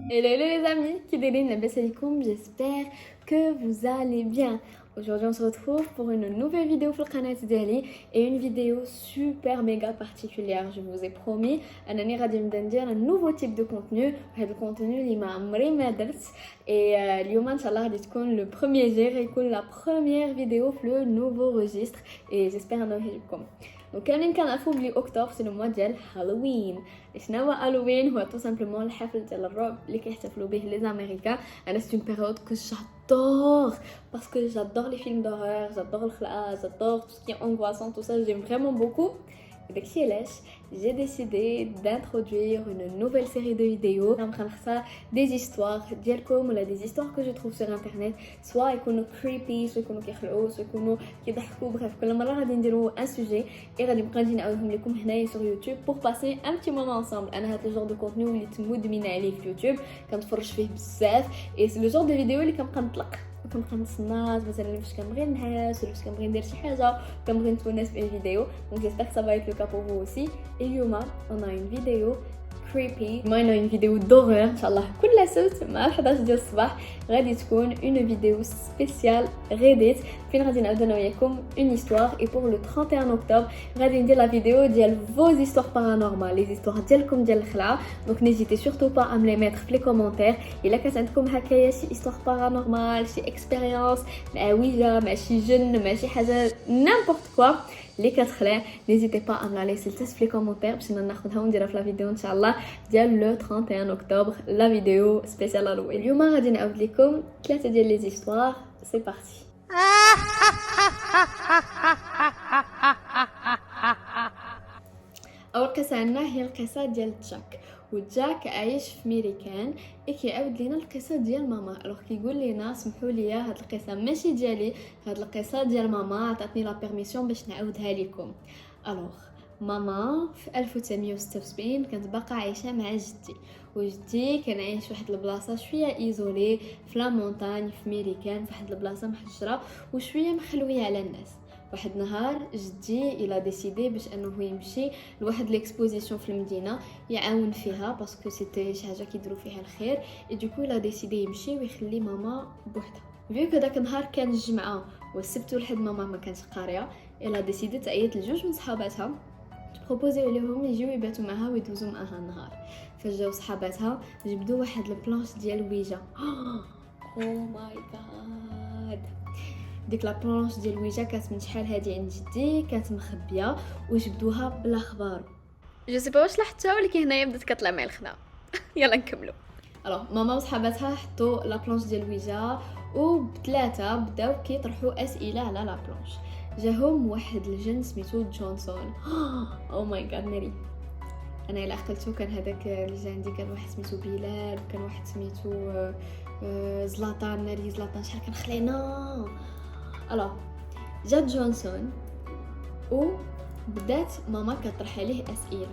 Hello les amis, qui délire la baisse alaikum, j'espère que vous allez bien. Aujourd'hui on se retrouve pour une nouvelle vidéo sur le canal d'Ali et une vidéo super méga particulière. Je vous ai promis un année un nouveau type de contenu, le contenu qui m'a madrس et اليوم ان شاء الله غادي تكون le premier jour يكون la première vidéo في le nouveau registre et j'espère انه يعجبكم. Donc كاملين كنعرفوا بلي اكتوبر سي لو موا ديال هالوين. شنو هو هالوين؟ هو تو سامبلومون الحفل ديال الرعب اللي كيحتفلوا به لي امريكان. انا سي اون بيريود كو j'adore parce que j'adore les films d'horreur, j'adore le khla, j'adore tout ce qui est angoissant, tout ça, j'aime vraiment beaucoup. Et donc j'ai décidé d'introduire une nouvelle série de vidéos. Des histoires ديالكم ولا des histoires que je trouve sur internet, soit يكونوا creepy, soit يكونوا كيخلعوا, soit يكونوا كيضحكوا. Bref, كل مرة غادي نديروا un sujet et غادي نبقى نجي نعاودهم لكم هنايا sur YouTube pour passer un petit moment ensemble. انا هاد الجور دو كونتوني وليت مدمنه عليه في يوتيوب، كنتفرج فيه بزاف et c'est le genre de vidéo اللي كنبقى نطلق كنبقى نتسنى مثلا فاش كنبغي نعس ولا فاش كنبغي ندير شي حاجه كنبغي نتونس بالفيديو. Donc j'espère que ça va être le cas pour vous aussi. Et اليوم on a une vidéo creepy. Moi on a une vidéo d'horreur ان شاء الله كل سبت مع 11 ديال الصباح غادي تكون une vidéo spéciale Reddit فين غادي نعاودو انا وياكم une histoire. Et pour le 31 octobre غادي ندير la vidéo ديال vos histoires paranormales, les histoires ديالكم ديال الخلعه. Donc n'hésitez surtout pas à me les mettre في les commentaires. الا كانت عندكم هكايا شي histoire paranormale, شي expérience مع ويجا مع شي جن مع شي حاجه n'importe quoi اللي كتخلع، n'hésitez pas à me la laisser في les commentaires باش ناخذها ونديرها في la vidéo ان شاء الله ديال le 31 octobre, la vidéo spéciale Halloween. اليوم غادي نعاود لكم 3 ديال les histoires. C'est parti. اول قصه عندنا هي القصه ديال جاك. وجاك عايش في ميريكان كيعاود لينا القصه ديال ماما. الوغ كيقول لينا سمحوا لي هاد القصه ماشي ديالي، هاد القصه ديال ماما عطاتني لا بيرميسيون باش نعاودها لكم. الوغ ماما في 1976 كانت باقا عايشه مع جدي، وجدي كان عايش واحد البلاصه شويه ايزولي في لا مونتاني في ميريكان، في واحد البلاصه محجره وشويه مخلويه على الناس. واحد نهار جدي الى ديسيدي باش انه يمشي لواحد ليكسبوزيسيون في المدينه يعاون فيها باسكو سيتي شي حاجه كيديروا فيها الخير. اي دوكو الى ديسيدي يمشي ويخلي ماما بوحدها. فيو كو داك النهار كان الجمعه والسبت والحد ماما ما كانش قاريه، الى ديسيدي تعيط لجوج من صحاباتها بروبوزيو لهم يجيو يباتوا معها ويدوزوا معها النهار. فجاو صحاباتها جبدوا واحد البلانش ديال ويجا. او ماي جاد، ديك لا بلانش ديال ويجا كانت من شحال هادي عند جدي، كانت مخبيه وجبدوها بلا خبار. جو سي با واش لاحظتها ولكن هنايا بدات كطلع معايا الخناق. يلا نكملوا. الوغ ماما وصحاباتها حطوا لا بلانش ديال ويجا وبثلاثه بداو كيطرحوا اسئله على لا بلانش. جاهم واحد الجن سميتو جونسون. او ماي جاد ميري، انا الا عقلتو كان هذاك اللي جا عندي كان واحد سميتو بلال وكان واحد سميتو زلطان. ناري زلطان شحال كان خلينا. الوغ جا جونسون وبدات ماما كطرح عليه اسئله.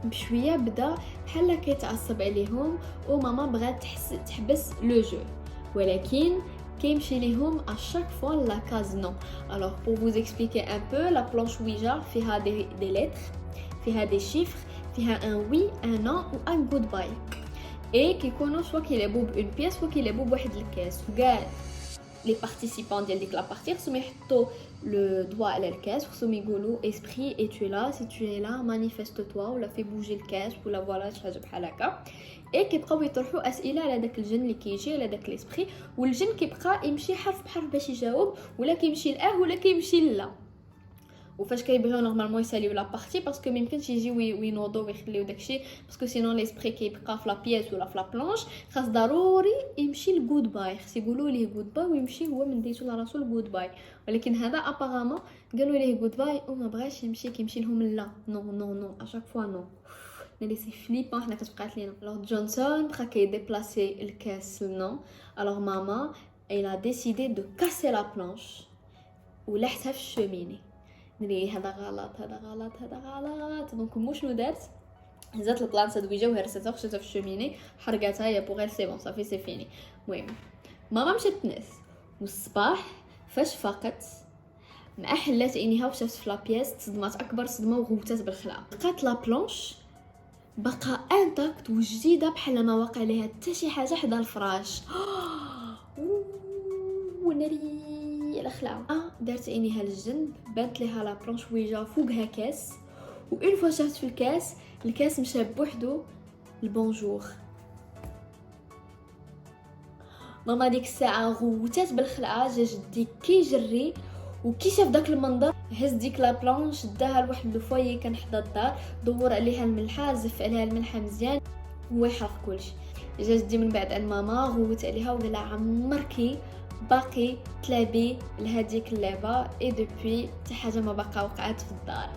بشويه بدا بحال كيتعصب عليهم وماما بغات تحبس لو جو، ولكن كيمشي ليهم à chaque fois la case non. Alors pour vous expliquer un peu, la planche Ouija فيها des lettres, فيها des chiffres, فيها un oui, un non ou un goodbye. Et كيكونوا soit كيلعبوا بune pièce soit كيلعبوا بواحد الكاس. وكاع les participants ديال ديك لا بارتي خصهم يحطوا le doigt على الكاس وخصهم يقولوا esprit et tu es là, si tu es là manifeste-toi ولا fais bouger الكاس ولا فوالا شي حاجه بحال هكا. اي كيبقاو يطرحوا اسئله على داك الجن اللي كيجي على داك ليسبري، والجن كيبقى يمشي حرف بحرف باش يجاوب، ولا كيمشي لاه ولا كيمشي لا. وفاش كيبغيو نورمالمون يساليو لا بارتي باسكو ميمكنش يجيو وينوضوا ويخليو داكشي باسكو سينون ليسبري كيبقى في لا بياس ولا في لا بلانش. خاص ضروري يمشي لجود باي، خاص يقولوا ليه جود باي ويمشي هو من ديتو لراسو لجود باي. ولكن هذا ابارامون قالوا ليه جود باي وما بغاش يمشي، كيمشي لهم لا نو نو نو اشاك فوا نو. ناري سي فليبون حنا كتبقات لينا. الوغ جونسون بقى كيديبلاسي الكاس نو. الوغ ماما ايلا ديسيدي دو كاسي لا بلانش ولحتها في الشوميني. نري هذا غلط هذا غلط هذا غلط. دونك مو شنو دارت، هزات البلانصه دويجا وهرستها وخشاتها في الشوميني حرقاتها يا بوغير سي بون صافي سي فيني. المهم ماما مشات تنس والصباح فاش فاقت مع حلات عينيها وشافت في لابياس تصدمات اكبر صدمه وغوتات بالخلعه. لقات لا بلانش بقى انتاكت وجديده بحال ما واقع ليها حتى شي حاجه حدا الفراش. وناري على خلعه. دارت عينيها للجنب، بانت ليها لا بلانش ويجا فوقها كاس، وإن فوا شافت في الكاس مشى بوحدو البونجور. ماما ديك الساعه غوتات بالخلعه. جا جدي كيجري وكي شاف داك المنظر هز ديك لا بلانش داها لواحد الفوي كان حدا الدار، دور عليها الملحه، زف عليها الملحه مزيان ويحرق كلشي. جا جدي من بعد عند ماما غوت عليها وقال لها عمركي باقي تلعبي لهاديك اللعبه اي دوبوي حتى حاجه ما باقا وقعت في الدار.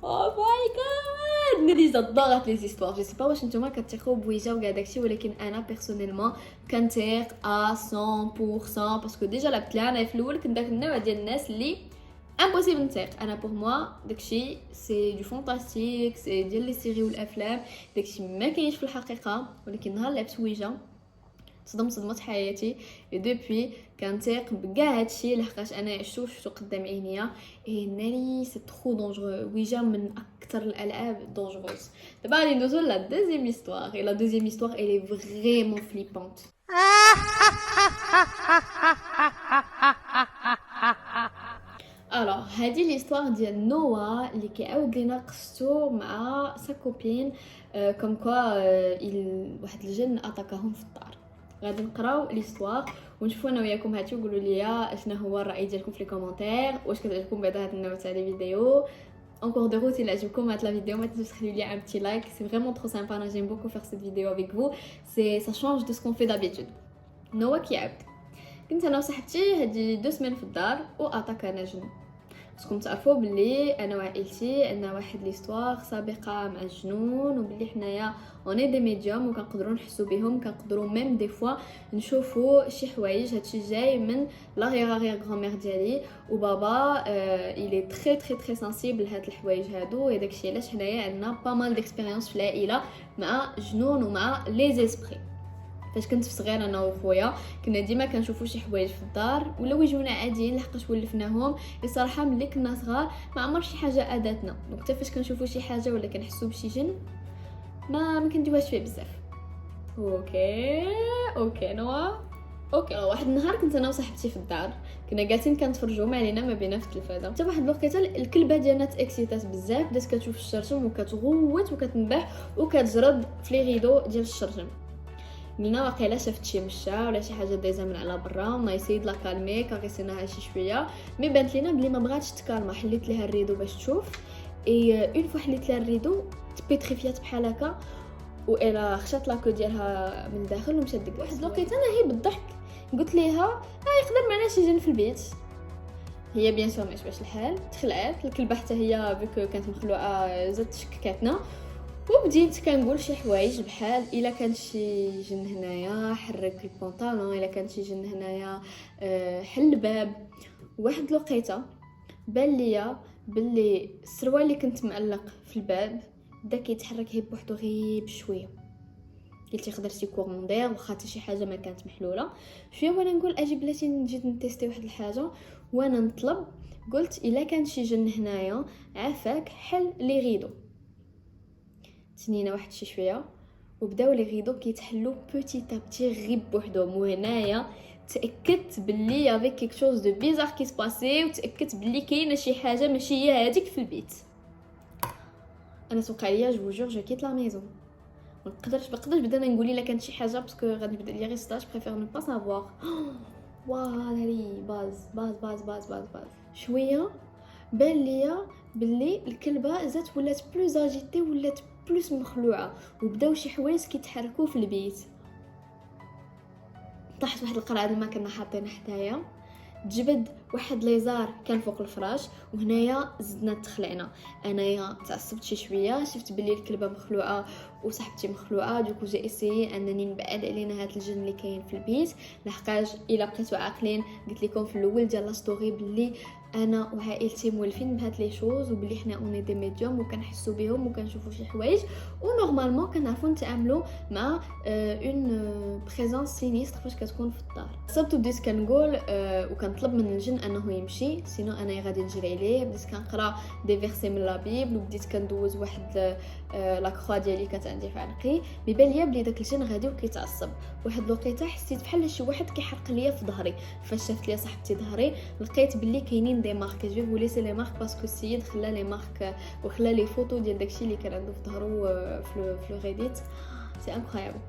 او ماي جاد نري زدارت لي زيستوار. جو سي با واش نتوما كتثقوا بويجا وكاع داكشي، ولكن انا بيرسونيلمون كنثيق 100% باسكو ديجا لعبت لها انا في الاول. كنت داك النوع ديال الناس اللي امبوسيبل نثيق. انا بور موا داكشي سي دو فانتاستيك، سي ديال لي سيري والافلام، داكشي ما كاينش في الحقيقه. ولكن نهار لعبت ويجا صدمت حياتي، دوبوي كنثيق بكاع هادشي لحقاش انا عشتو شفتو قدام عينيا. اي ناري سي ترو دونجرو. ويجا من اكثر الالعاب دونجروز. دابا غادي ندوزو لا دوزيام هيستوار. اي لا دوزيام هيستوار اي فريمون فليبونت. الوغ هادي ليستوار ديال نوا اللي كيعاود لينا قصتو مع سا كوبين كوم كوا واحد الجن اتاكاهم في الدار. غادي نقراو ليستوار ونشوفوا انا وياكم هاتي وقولوا لي اشنا هو الراي ديالكم في لي كومونتير. واش كتعجبكم بعدا هاد النوع تاع لي فيديو؟ encore de route الا عجبكم هاد لا فيديو ما تنسوش تخليو لي un petit like, c'est vraiment trop sympa. انا j'aime beaucoup faire cette vidéo avec vous, c'est ça change de ce qu'on fait d'habitude. نوا كيعاود. كنت انا وصاحبتي هادي 2 سمان في الدار واتاكانا جن. خصكم تعرفوا بلي انا وعائلتي عندنا واحد ليستوار سابقه مع الجنون، وبلي حنايا اوني دي ميديوم وكنقدروا نحسوا بهم، كنقدروا ميم دي فوا نشوفوا شي حوايج. هادشي جاي من لا غير غرامير ديالي وبابا الي تري تري تري سنسيبل لهاد الحوايج هادو. وداكشي علاش حنايا عندنا با مال ديكسبيريونس في العائله مع جنون ومع لي زيسبري. فاش كنت في صغيره انا وخويا كنا ديما كنشوفوا شي حوايج في الدار ولا يجونا عاديين لحقاش ولفناهم. الصراحه ملي كنا صغار ما عمر شي حاجه اداتنا، وحتى فاش كنشوفوا شي حاجه ولا كنحسوا بشي جن ما كنديوهاش فيه بزاف. اوكي نوا اوكي. واحد النهار كنت انا وصاحبتي في الدار، كنا جالسين كنتفرجوا ما علينا ما بينا في التلفازه. حتى واحد الوقيته الكلبه ديالنا تاكسيتات بزاف، بدات كتشوف الشرشم وكتغوت وكتنبح وكتجرد في لي غيدو ديال الشرشم. قلنا واقيلا شافت شي مشا ولا شي حاجه دايزه من على برا، ما يسيد لا كالمي كاريسيناها شي شويه. مي بانت لينا بلي ما بغاتش تكالما. حليت ليها الريدو باش تشوف، اي اون فوا حليت لها الريدو تبيتريفيات بحال هكا، والا خشات لاكو ديالها من الداخل ومشات ديك. واحد الوقيته انا هي بالضحك قلت ليها يقدر معنا شي جن في البيت. هي بيان سور ما عجبهاش الحال، تخلعات الكلبه حتى هي بك كانت مخلوعه زدت شككاتنا. وبديت كنقول شي حوايج بحال الا كان شي جن هنايا حرك البونطالون، الا كان شي جن هنايا حل الباب. واحد الوقيته بان ليا باللي السروال اللي كنت معلق في الباب بدا كيتحرك هي بوحدو غير بشويه. قلت يقدر شي كوموندير واخا حتى شي حاجه ما كانت محلوله شويه. وانا نقول اجي بلاتي نجي نتيستي واحد الحاجه وانا نطلب، قلت الا كان شي جن هنايا عافاك حل لي غيدو. تنينا واحد شي شويه وبداو لي غيدو كيتحلوا بوتي تابتي غير بوحدهم. وهنايا تاكدت باللي يافي كيك شوز دو بيزار كي سباسي، وتاكدت باللي كاينه شي حاجه ماشي هي هذيك في البيت. انا سوق عليا جو جور جو كيت لا ميزون. ما نقدرش بدانا نقول الا كانت شي حاجه باسكو غادي نبدا لي ريستاج بريفير نو با سافوار. واه باز باز باز باز باز باز شويه بان ليا باللي الكلبه زات ولات بلوز اجيتي، ولات بلوس مخلوعه، وبداو شي حوايج كيتحركوا في البيت. طاحت واحد القرعه اللي ما كنا حاطينها حدايا، تجبد واحد ليزار كان فوق الفراش، وهنايا زدنا تخلعنا. انايا تعصبت شي شويه، شفت بلي الكلبه مخلوعه وصاحبتي مخلوعه، دوكو جا اسيي انني نبعد علينا هاد الجن اللي كاين في البيت. لحقاش الا بقيتو عاقلين قلت لكم في الاول ديال لا ستوري بلي انا وعائلتي مولفين بهاد لي شوز، وبلي حنا اوني دي ميديوم وكنحسوا بهم وكنشوفوا شي حوايج، ونورمالمون كنعرفوا نتعاملوا مع اون بريزونس سينيستر فاش كتكون في الدار. صبت بديت كنقول وكنطلب من الجن انه يمشي، سينو انا غادي نجري عليه. بديت كنقرا دي فيرسي من لا بيبل، وبديت كندوز واحد لا كخوا ديالي كانت عندي في عنقي. بيبان ليا بلي داك الجن غادي وكيتعصب. واحد الوقيته حسيت بحال شي واحد كيحرق ليا في ظهري. فاش شافت ليا صاحبتي ظهري لقيت بلي كاينين دي مارك. جو فو ليسي لي مارك باسكو السيد خلى لي مارك وخلى لي فوتو ديال داكشي اللي كان عنده في ظهرو في ريديت. سي انكرويابل.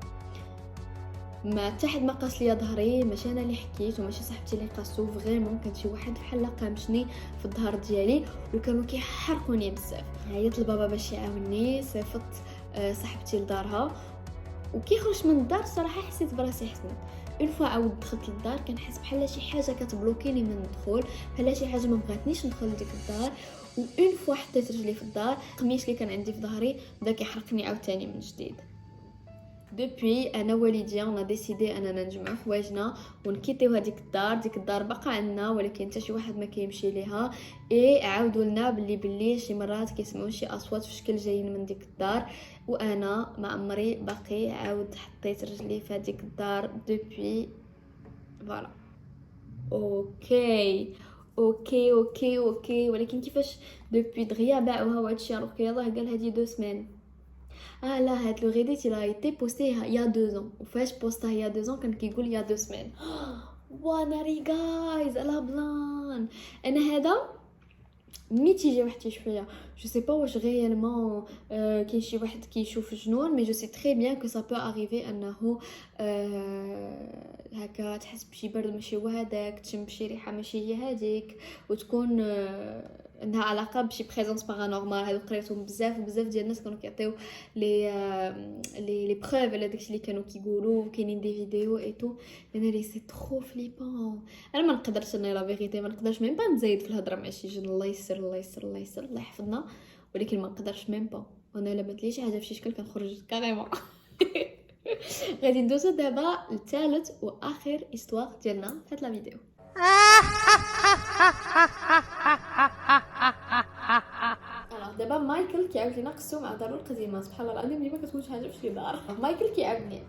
ما حتى حد ما قاس ليا ظهري، ماشي انا اللي حكيت وماشي صاحبتي اللي قاسو، فريمون كان شي واحد بحال قامشني في الظهر ديالي وكانوا كيحرقوني بزاف. عيطت لبابا باش يعاونني، صيفط صاحبتي لدارها وكي خرجت من الدار صراحه حسيت براسي حسن. اون فوا عاود دخلت للدار كنحس بحال شي حاجه كتبلوكيني من الدخول، بحال شي حاجه ما بغاتنيش ندخل لديك الدار. اون فوا حطيت رجلي في الدار القميش اللي كان عندي في ظهري بدا كيحرقني عاوتاني من جديد. دوبوي انا والديا انا ديسيدي اننا نجمعوا حوايجنا ونكيتيو هذيك الدار. ديك الدار باقا عندنا ولكن حتى شي واحد ما كيمشي ليها. عاودوا لنا باللي شي مرات كيسمعوا شي اصوات في شكل جايين من ديك الدار، وانا ما عمري باقي عاود حطيت رجلي في هذيك الدار دوبوي. فوالا. اوكي ولكن كيفاش دوبوي دغيا باعوها وهادشي راه يلاه قال هادي 2 سمان. لا هاد لو ريديت il a été posté il y a 2 ans. وفاش بوسته il y a 2 ans كان كيقول il y a 2 سمان. وناري جايز الا بلان. انا هذا ميتيجي واحد شويه. جو سي با واش غيالمون كاين شي واحد كيشوف جنون، مي جو سي تري بيان كو سا بو اريفي انه هكا تحس بشي برد ماشي هو هذاك، تشم بشي ريحه ماشي هي هذيك، وتكون عندها علاقه بشي بريزونس بارانورمال. هادو قريتهم بزاف ديال الناس كانوا كيعطيو لي بروف على داكشي اللي كانوا كيقولوا، كاينين دي فيديو اي تو. انا لي سي ترو فليبون. انا ما نقدرش انا لا فيغيتي ما نقدرش ميم با نزيد في الهضره مع شي جن. الله يسر الله يحفظنا، ولكن ما نقدرش ميم با. وانا الا بانت لي شي حاجه في شي شكل كنخرج كاريمون. غادي ندوزو دابا لثالث واخر استوار ديالنا في هاد لا فيديو. دابا مايكل كيعاود لينا قصو مع دارو القديمه. سبحان الله العظيم اللي ما كتكونش حاجه في شي دار. مايكل كيعاودني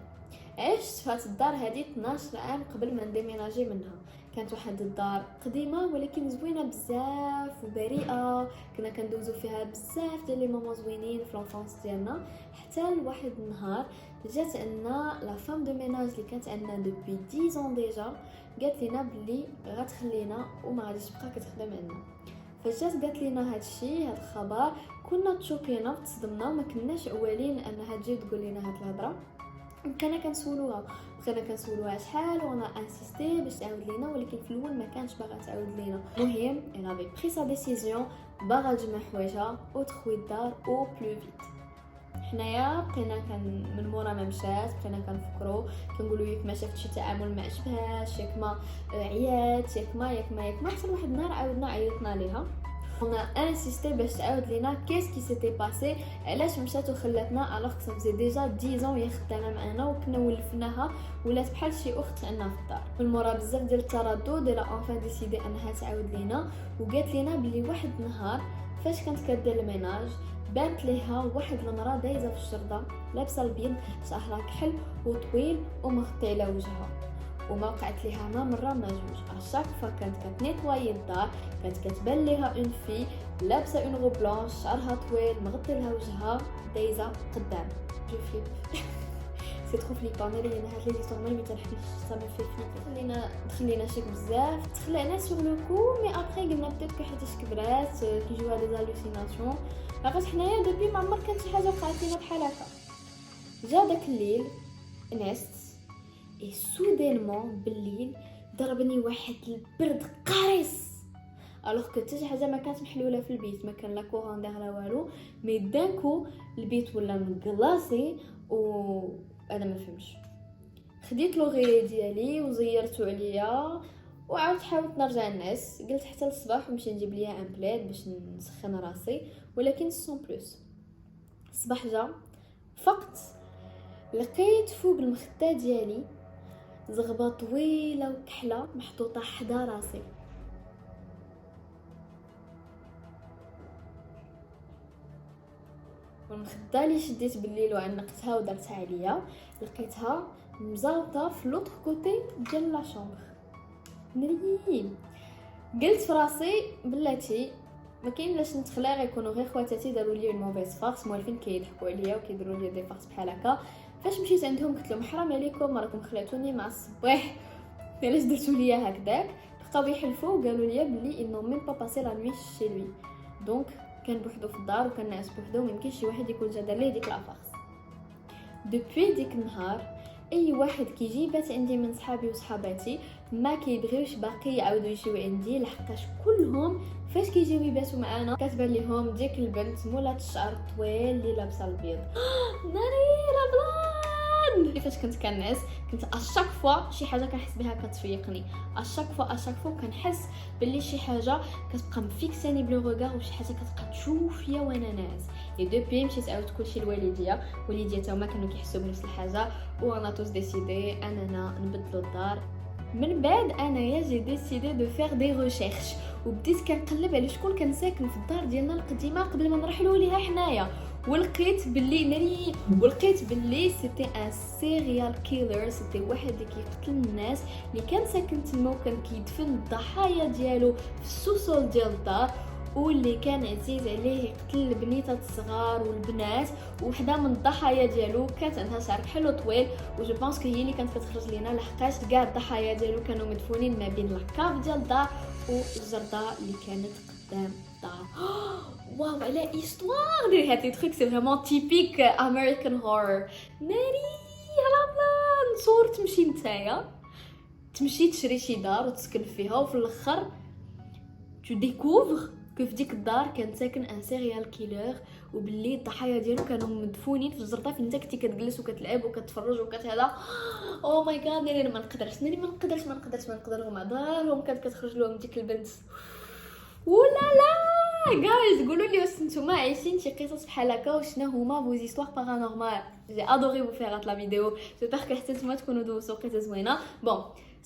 عشت في هاد الدار هادي 12 عام قبل ما نديميناجي منها. كانت واحد الدار قديمه ولكن زوينه بزاف وبريئه، كنا كندوزو فيها بزاف ديال لي مومون زوينين في لونفونس ديالنا. حتى لواحد النهار جات عندنا لا فام دو ميناج اللي كانت عندنا دوبي 10 ans ديجا، قالت لينا بلي غتخلينا وما غاديش تبقى كتخدم عندنا. فجات قالت لينا هادشي هاد الخبر كنا تشوكينا تصدمنا وما كناش اوالين انها تجي تقول لنا هاد الهضره. بقينا كنسولوها شحال وانا انسيستي باش تعاود لينا، ولكن في الاول ما كانش باغا تعاود لينا. المهم انا افي بري سا ديسيزيون باغا تجمع حوايجها وتخوي الدار او بلو فيت. حنايا بقينا من مورا ما مشات بقينا كنفكروا كنقولوا ياك ما شافتش تعامل ما عجبهاش، ياك ما عيات، ياك ما حتى واحد النهار عاودنا عيطنا ليها انا انسيستي باش تعاود لينا كيس كي سيتي باسي، علاش مشات وخلاتنا الوغ كو سا ديجا 10 ans هي خدامه معنا وكنا ولفناها ولات بحال شي اخت عندنا في الدار. من مورا بزاف ديال التردد الا اونفان ديسيدي انها تعاود لينا، وقالت لينا بلي واحد النهار فاش كانت كدير الميناج بانت ليها واحد المراه دايزه في الشرطه لابسه البيض شعرها كحل وطويل ومغطي على وجهها، وما وقعت ليها ما مره ما جوج. اشاك فوا كانت كتنيطواي الدار كانت كتبان ليها اون في لابسه اون غو بلونش شعرها طويل مغطي لها وجهها دايزه قدام. جو فليب سي ترو فليبون. انا اللي هاد لي ستورمال ما تنحبش صا ما في فليب. خلينا شيك بزاف تخلعنا سور لو كو، مي ابري قلنا بيتيت حيتاش كبرات كيجيوها دي زالوسيناسيون. لقيت حنايا دوبي ما عمر كانت شي حاجه وقعت لينا بحال هكا. جا داك الليل نعست اي سودينمون بالليل ضربني واحد البرد قارس، الوغ كو حتى شي حاجه ما كانت محلوله في البيت، ما كان لا كورون دار لا والو، مي دانكو البيت ولا مكلاصي و انا ما فهمتش. خديت لوغي ديالي وزيرتو عليا وعاودت حاولت نرجع نعس. قلت حتى الصباح ونمشي نجيب ليا ان بلاد باش نسخن راسي، ولكن سون بلوس. الصباح جا فقت لقيت فوق المخده ديالي زغبه طويله وكحله محطوطه حدا راسي. والمخده اللي شديت بالليل وعنقتها ودرتها عليا لقيتها مزاوطه في لوطر كوتي ديال لا شومبر. نريم قلت في راسي بلاتي ما كاين لاش نتخلى غيكونوا غير خواتاتي داروا لي الموفيز فارس موالفين كيضحكوا عليا وكيديروا لي دي فارس بحال هكا. فاش مشيت عندهم قلت لهم حرام عليكم راكم خلاتوني مع الصباح علاش درتوا ليا هكذاك. بقاو يحلفوا وقالوا لي بلي انه ميم با باسي لا نوي شي لوي دونك كان بوحدو في الدار وكان ناعس بوحدو وميمكنش شي واحد يكون جا دار ليه ديك لافارس. دوبوي ديك النهار اي واحد كيجي بات عندي من صحابي وصحاباتي ما كيبغيوش باقي يعاودوا يجيو عندي لحقاش كلهم فاش كيجيو يباتوا معانا كتبان ليهم ديك البنت مولات الشعر الطويل اللي لابسه البيض. ناري رمضان كيفاش كنت كنعس كنت اشاك فوا شي حاجه كنحس بها كتفيقني اشاك فوا كنحس باللي شي حاجه كتبقى مفيكساني بلو ريغار وشي حاجه كتبقى تشوف فيا وانا ناعس. اي دوبي مشيت عاودت كلشي لوالديا تا هما كانوا كيحسوا بنفس الحاجه وانا توس ديسيدي اننا نبدلوا الدار. من بعد انايا جي ديسيدي دو فير دي ريشيرش وبديت كنقلب على شكون كان ساكن في الدار ديالنا القديمه قبل ما نرحلوا ليها حنايا ولقيت باللي سيتي ان سيريال كيلر. سيتي واحد اللي كيقتل الناس اللي كان ساكن تما وكان كيدفن الضحايا ديالو في السوسول ديال الدار واللي كان عزيز عليه يقتل البنيتات الصغار والبنات. وحده من الضحايا ديالو كانت عندها شعر حلو طويل وجو بونس كو هي اللي كانت كتخرج لينا لحقاش كاع الضحايا ديالو كانوا مدفونين ما بين لاكاف ديال الدار والجرده اللي كانت قدام الدار. واو على ايستوار ديال هاد لي تروك سي فريمون تيبيك امريكان هورر. ناري رمضان صور تمشي نتايا تمشي تشري شي دار وتسكن فيها وفي الاخر تو ديكوفر كيف ديك الدار كان ساكن ان سيريال كيلر وباللي الضحايا ديالو كانوا مدفونين في الجرده فين انت كنتي كتجلس وكتلعب وكتفرج وكتهلا. او ماي جاد ناري ما نقدرش هما دارهم كانت كتخرج لهم ديك البنت. ولا لا جايز قولوا لي واش نتوما عايشين شي قصص بحال هكا وشنا هما فوز هيستوار بارانورمال. جي ادوري بو فيغ هاد لا فيديو جيسبر كو حتى نتوما تكونوا دوزوا قصص زوينه. بون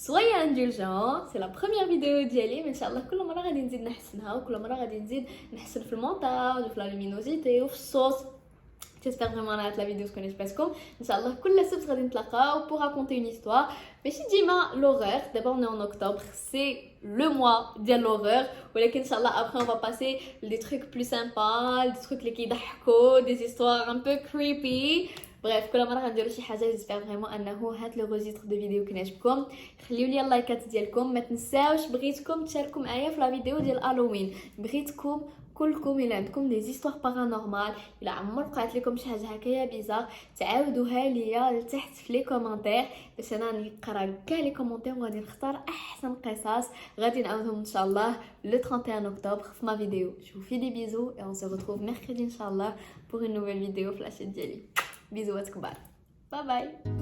soyez indulgents, c'est la première vidéo ديالي ان شاء الله كل مره غادي نزيد نحسنها وكل مره غادي نزيد نحسن في المونتاج وفي لا لومينوزيتي وفي الصوت. J'espère vraiment que la vidéo تكون عجبتكم. ان شاء الله كل سبت غادي نتلاقاو pour raconter une histoire. ماشي ديما l'horreur, d'abord on est en octobre, c'est le mois ديال l'horreur ولكن ان شاء الله après on va passer des trucs plus sympas, des trucs اللي كيضحكوا, des histoires un peu creepy. بريف كل مره غنديروا شي حاجه جيسبر فريمون انه هاد لو ريجستر دو فيديو كان عجبكم. خليوا لي اللايكات ديالكم ما تنساوش بغيتكم تشاركوا معايا في لا فيديو ديال هالوين. بغيتكم كلكم الا عندكم دي زيستوار بارانورمال الا عمر وقعت لكم شي حاجه هكايا بيزار تعاودوها ليا لتحت في لي كومونتير باش انا نقرا كاع لي كومونتير وغادي نختار احسن قصص غادي نعاودهم ان شاء الله le 31 octobre في ما فيديو. Je vous fais des bisous et on se retrouve mercredi inchallah pour une nouvelle vidéo flash ديالي. Bisous à tous. Bye bye.